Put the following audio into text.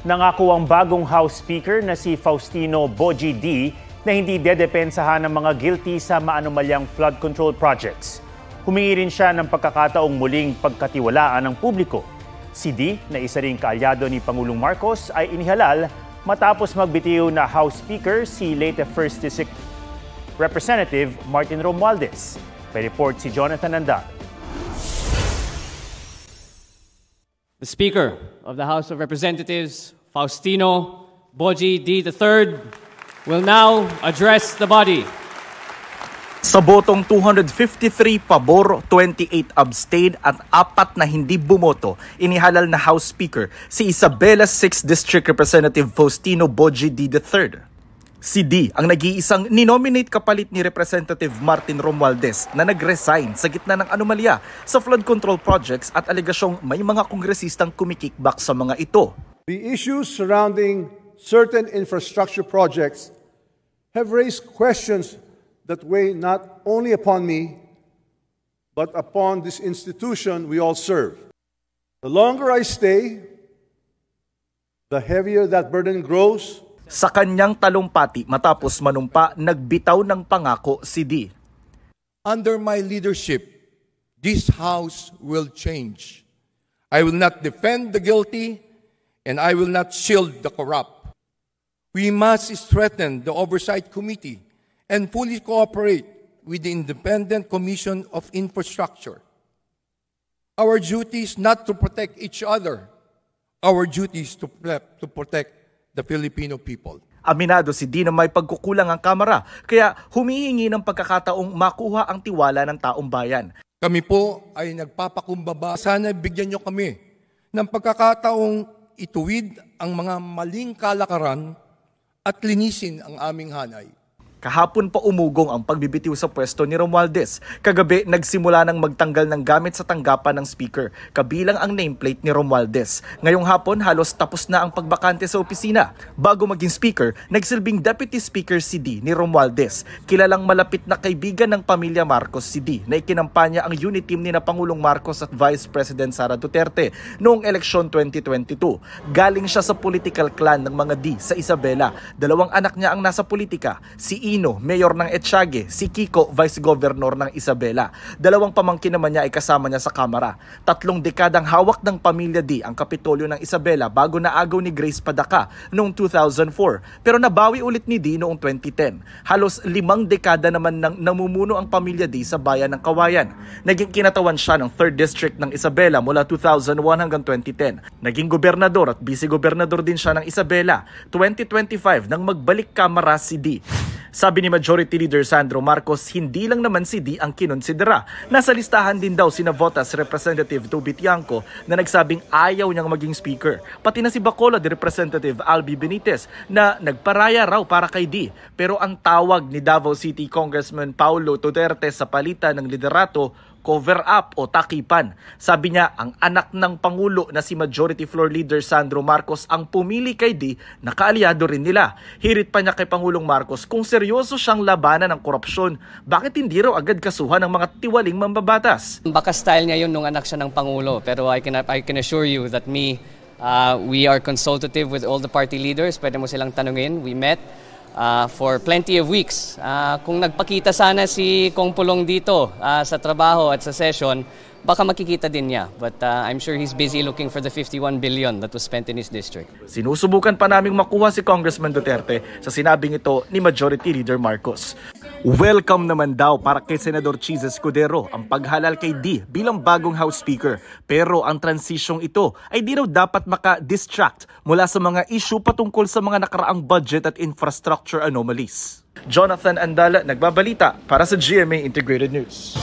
Nangako ang bagong House Speaker na si Faustino Bogie D na hindi dedepensahan ng mga guilty sa maanumalyang flood control projects. Humingi rin siya ng pagkakataong muling pagkatiwalaan ng publiko. Si D, na isa ring kaalyado ni Pangulong Marcos, ay inihalal matapos magbitiw na House Speaker si late 1st District Representative Martin Romualdez. May report si Jonathan Andal. The Speaker of the House of Representatives, Faustino Bogie D. III, will now address the body. Sa botong 253 pabor, 28 abstain at 4 na hindi bumoto, inihalal na House Speaker si Isabela 6th District Representative Faustino Bogie D. III. Si D ang nag-iisang ninominate kapalit ni Representative Martin Romualdez na nag-resign sa gitna ng anomalya sa flood control projects at alegasyong may mga kongresistang kumikickback sa mga ito. The issues surrounding certain infrastructure projects have raised questions that weigh not only upon me, but upon this institution we all serve. The longer I stay, the heavier that burden grows. Sa kanyang talumpati matapos manumpa, nagbitaw ng pangako si D. Under my leadership, this House will change. I will not defend the guilty, and I will not shield the corrupt. We must strengthen the Oversight Committee and fully cooperate with the Independent Commission of Infrastructure. Our duty is not to protect each other. Our duty is to protect the Filipino people. Aminado si D na may pagkukulang ang Kamara, kaya humihingi ng pagkakataong makuha ang tiwala ng taong bayan. Kami po ay nagpapakumbaba. Sana bigyan nyo kami ng pagkakataong ituwid ang mga maling kalakaran at linisin ang aming hanay. Kahapon pa umugong ang pagbibitiw sa pwesto ni Romualdez. Kagabi, nagsimula ng magtanggal ng gamit sa tanggapan ng speaker, kabilang ang nameplate ni Romualdez. Ngayong hapon, halos tapos na ang pagbakante sa opisina. Bago maging speaker, nagsilbing deputy speaker si D ni Romualdez. Kilalang malapit na kaibigan ng pamilya Marcos si D na ikinampanya ang unit team ni na Pangulong Marcos at Vice President Sara Duterte noong eleksyon 2022. Galing siya sa political clan ng mga D sa Isabela. 2 anak niya ang nasa politika, si Ino, mayor ng Etiague, si Kiko, vice governor ng Isabela. 2 pamangkin naman niya ay kasama niya sa Kamara. 3 dekadang hawak ng pamilya D ang Kapitolyo ng Isabela bago naagaw ni Grace Padaka noong 2004. Pero nabawi ulit ni D noong 2010. Halos 5 dekada naman nang namumuno ang pamilya D sa bayan ng Kawayan. Naging kinatawan siya ng 3rd District ng Isabela mula 2001 hanggang 2010. Naging gobernador at vice-gobernador din siya ng Isabela. 2025 nang magbalik Kamara si D. Sabi ni Majority Leader Sandro Marcos, hindi lang naman si D ang kinonsidera. Nasa listahan din daw sina Votas Representative Toby Tiangco na nagsabing ayaw niyang maging speaker. Pati na si Bacolod Representative Albi Benitez na nagparaya raw para kay D. Pero ang tawag ni Davao City Congressman Paulo Duterte sa palitan ng liderato, cover up o takipan. Sabi niya, ang anak ng Pangulo na si Majority Floor Leader Sandro Marcos ang pumili kay D na kaalyado rin nila. Hirit pa niya kay Pangulong Marcos kung seryoso siyang labanan ng korupsyon, bakit hindi raw agad kasuhan ng mga tiwaling mambabatas? Baka style niya yun nung anak siya ng Pangulo, pero I can assure you that we are consultative with all the party leaders. Pwede mo silang tanungin. We met for plenty of weeks. Kung nagpakita sana si Kong Pulong dito sa trabaho at sa session, baka makikita din niya. But I'm sure he's busy looking for the 51 billion that was spent in his district. Sinusubukan pa naming makuha si Congressman Duterte sa sinabing ito ni Majority Leader Marcos. Welcome naman daw para kay Senador Chis Escudero ang paghalal kay D bilang bagong House Speaker. Pero ang transisyong ito ay di raw dapat maka-distract mula sa mga issue patungkol sa mga nakaraang budget at infrastructure anomalies. Jonathan Andala, nagbabalita para sa GMA Integrated News.